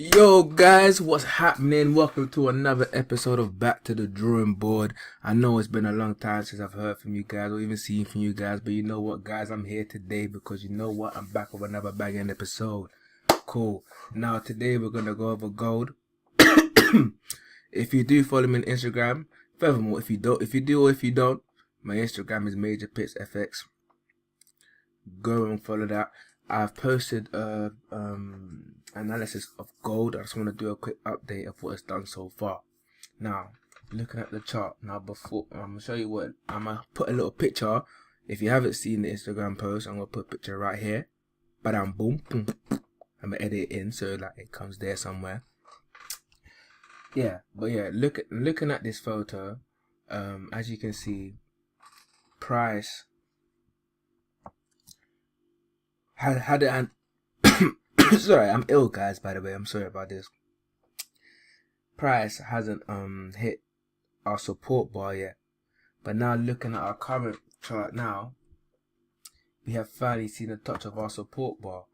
Yo guys, what's happening? Welcome to another episode of Back to the Drawing Board. I know it's been a long time since I've heard from you guys or even seen from you guys, but you know what guys, I'm here today because you know what, I'm back with another banging episode. Cool. Now today we're gonna go over gold. If you do follow me on Instagram, furthermore, if you do or if you don't, my Instagram is MajorPipsFX. Go and follow that. I've posted analysis of gold. I just want to do a quick update of what it's done so far. Now, looking at the chart. Now, before I'm gonna show you what I'm gonna put a little picture. If you haven't seen the Instagram post, I'm gonna put a picture right here. Badam boom, boom. I'm gonna edit it in so like it comes there somewhere. Yeah, but yeah, looking at this photo, as you can see, price had it. Sorry, I'm ill, guys. By the way, I'm sorry about this. Price hasn't hit our support bar yet, but now looking at our current chart now, we have finally seen a touch of our support bar.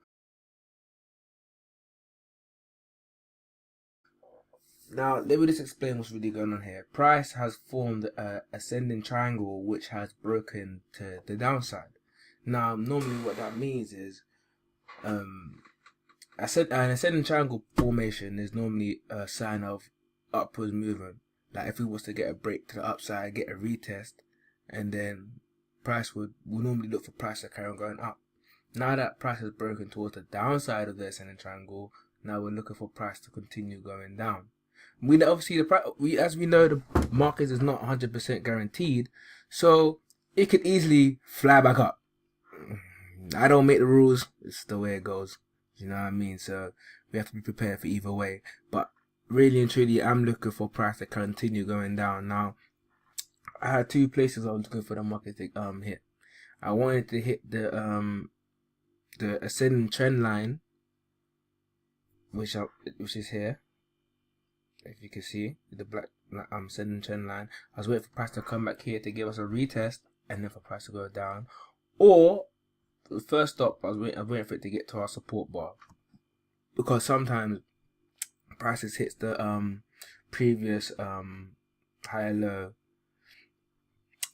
Now, let me just explain what's really going on here. Price has formed a ascending triangle which has broken to the downside. Now, normally what that means is, an ascending triangle formation is normally a sign of upwards movement. Like if we was to get a break to the upside, get a retest, and then price would normally look for price to carry on going up. Now that price has broken towards the downside of the ascending triangle, now we're looking for price to continue going down. We obviously as we know, the market is not 100% guaranteed, so it could easily fly back up. I don't make the rules, it's the way it goes. You know what I mean? So we have to be prepared for either way. But really and truly, I'm looking for price to continue going down. Now, I had two places I was looking for the market to hit. I wanted to hit the ascending trend line, which is here. If you can see the black ascending trend line. I was waiting for price to come back here to give us a retest, and then for price to go down. Or the first stop, I was waiting for it to get to our support bar, because sometimes prices hits the previous higher low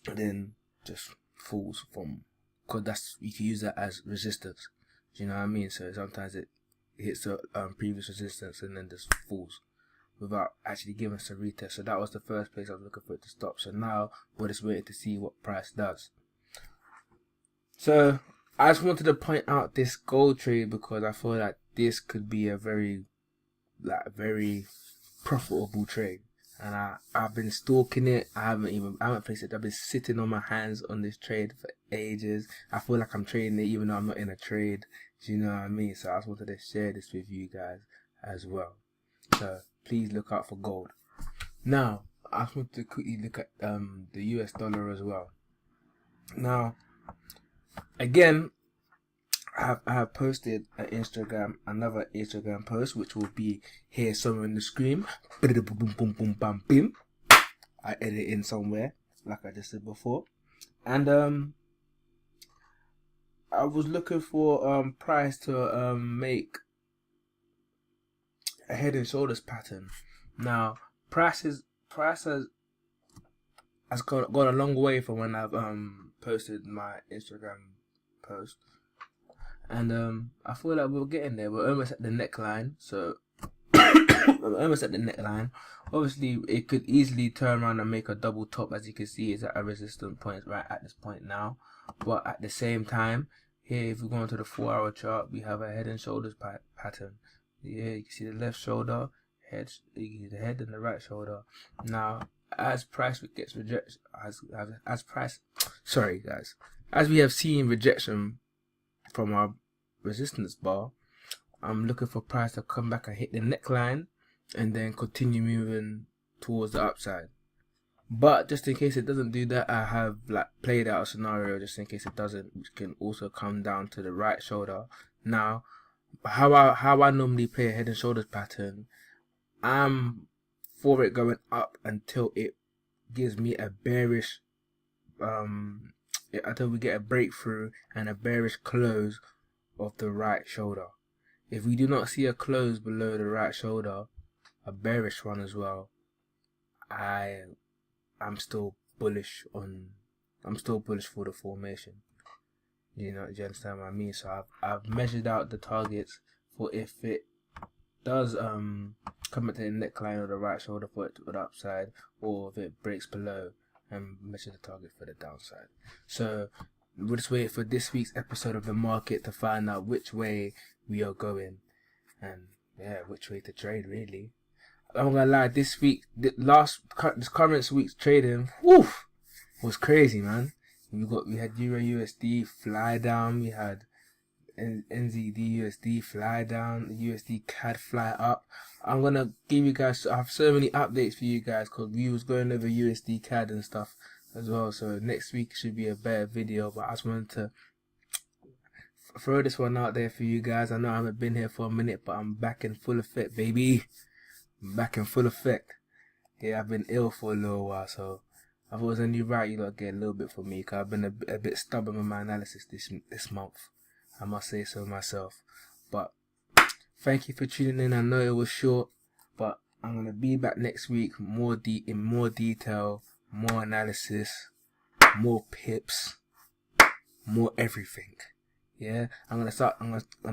and then just falls from, because you can use that as resistance. You know what I mean? So sometimes it hits the previous resistance and then just falls without actually giving us a retest. So that was the first place I was looking for it to stop. So now we're just waiting to see what price does. So I just wanted to point out this gold trade because I feel like this could be a very profitable trade, and I've been stalking it. I haven't placed it. I've been sitting on my hands on this trade for ages. I feel like I'm trading it even though I'm not in a trade. Do you know what I mean? So I just wanted to share this with you guys as well. So please look out for gold. Now I just want to quickly look at the US dollar as well. Now, again, I have posted another Instagram post, which will be here somewhere in the screen. I edit in somewhere, like I just said before. And I was looking for price to make a head and shoulders pattern. Now, price has gone a long way from when I've posted my Instagram post, and I feel like we're getting there. We're almost at the neckline, so we're almost at the neckline. Obviously, it could easily turn around and make a double top, as you can see. It's at a resistance point right at this point now. But at the same time, here, if we go into the 4-hour chart, we have a head and shoulders pattern. Yeah, you can see the left shoulder, head, the head and the right shoulder. Now, as price gets rejected, as we have seen rejection from our resistance bar, I'm looking for price to come back and hit the neckline and then continue moving towards the upside. But just in case it doesn't do that, I have played out a scenario just in case it doesn't, which can also come down to the right shoulder. Now, how I normally play a head and shoulders pattern, I'm for it going up until it gives me a bearish until we get a breakthrough and a bearish close of the right shoulder. If we do not see a close below the right shoulder, a bearish one as well, I'm still bullish for the formation. Do you understand what I mean? So I've measured out the targets for if it does come into the neckline or the right shoulder for it to the upside, or if it breaks below, and measure the target for the downside. So we'll just wait for this week's episode of the market to find out which way we are going, and which way to trade really. I'm gonna lie, this current week's trading, was crazy, man. We had Euro USD fly down, we had NZD USD fly down, the USD CAD fly up. I'm gonna give you guys, I have so many updates for you guys, because we was going over USD CAD and stuff as well, so next week should be a better video. But I just wanted to throw this one out there for you guys. I know I haven't been here for a minute, but I'm back in full effect, baby. I'm back in full effect. Yeah, I've been ill for a little while, so I thought it was only right you lot get a little bit from me, because I've been a bit stubborn with my analysis this month. I must say so myself. But thank you for tuning in. I know it was short, but I'm gonna be back next week in more detail, more analysis, more pips, more everything. Yeah, I'm gonna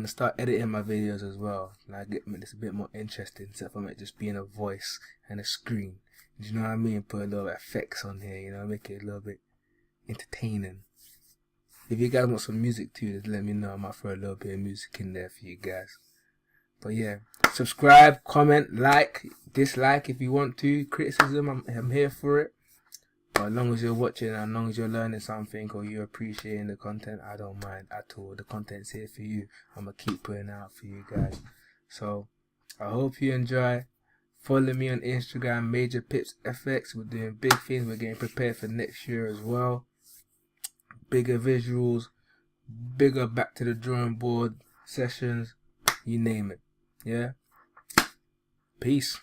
start editing my videos as well. Like, make this a bit more interesting, instead of it just being a voice and a screen. Do you know what I mean? Put a little effects on here, make it a little bit entertaining. If you guys want some music too, just let me know. I might throw a little bit of music in there for you guys. But yeah, subscribe, comment, like, dislike if you want to. Criticism, I'm here for it. But as long as you're watching, and as long as you're learning something, or you're appreciating the content, I don't mind at all. The content's here for you. I'm going to keep putting it out for you guys. So, I hope you enjoy. Follow me on Instagram, MajorPipsFX. We're doing big things. We're getting prepared for next year as well. Bigger visuals, bigger back to the drawing board sessions, you name it. Yeah? Peace.